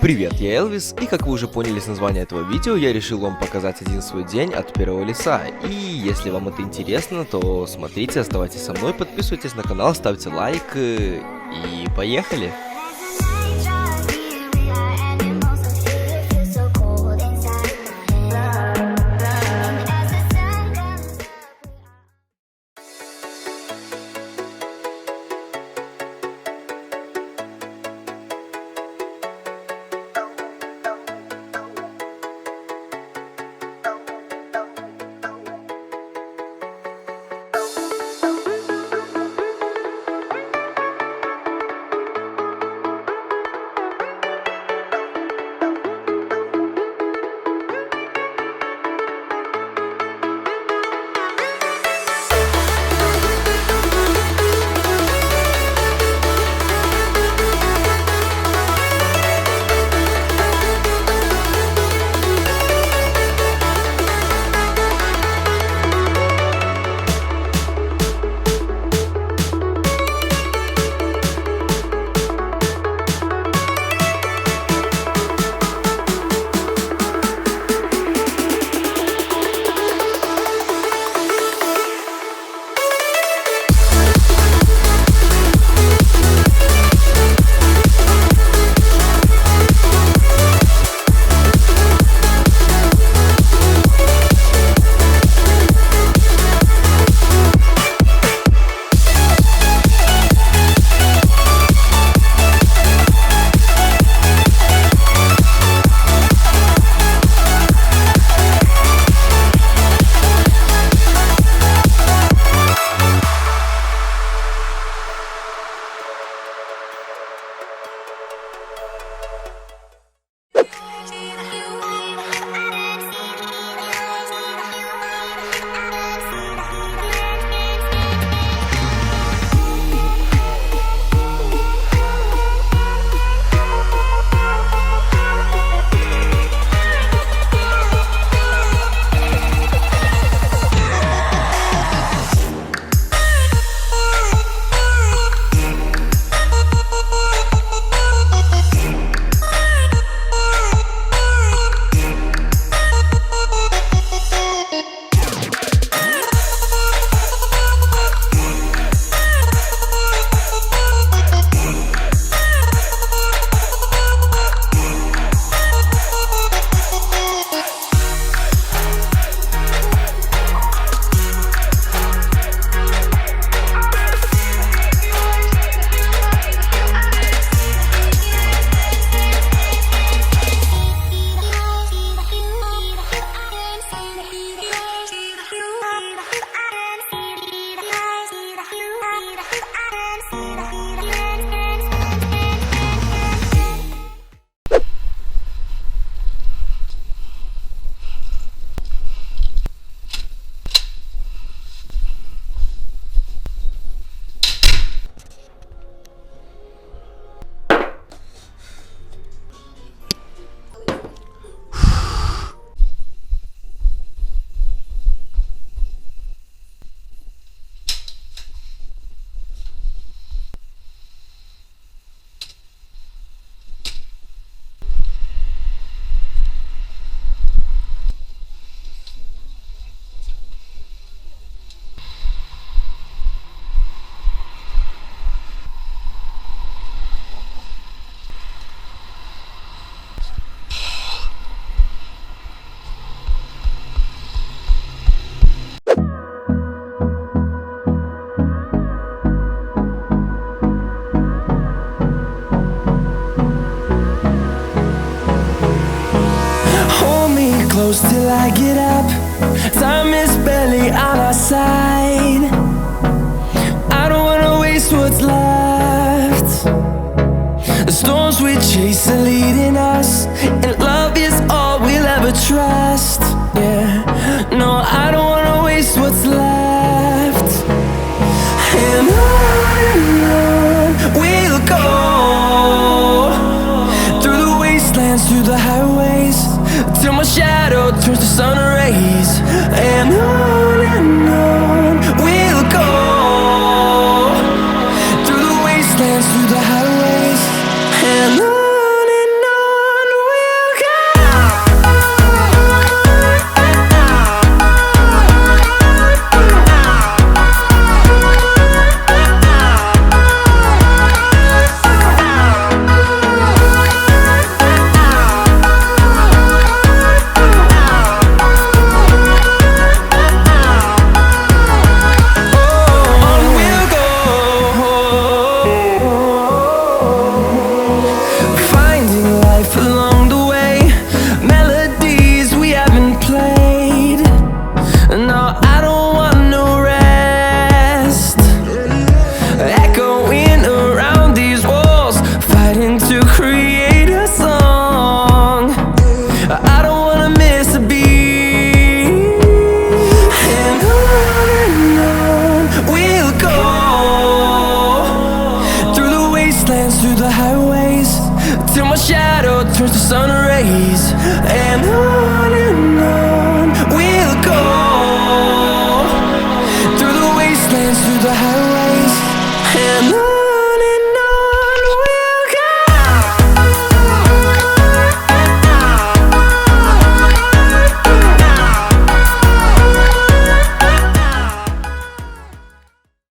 Привет, я Элвис, и как вы уже поняли с названия этого видео, я решил вам показать один свой день от Первого Лица. И если вам это интересно, то смотрите, оставайтесь со мной, подписывайтесь на канал, ставьте лайк, и поехали! Close till I get up. Time is barely on our side. I don't wanna waste what's left. The storms we chase are leading us, and love is all we'll ever trust. Yeah, no, I don't wanna waste what's left. And on we'll go, through the wastelands, through the highways, till my shadow turns to sun rays. And on we'll go, through the wastelands, through the highways. And on till my shadow turns to sun rays. And on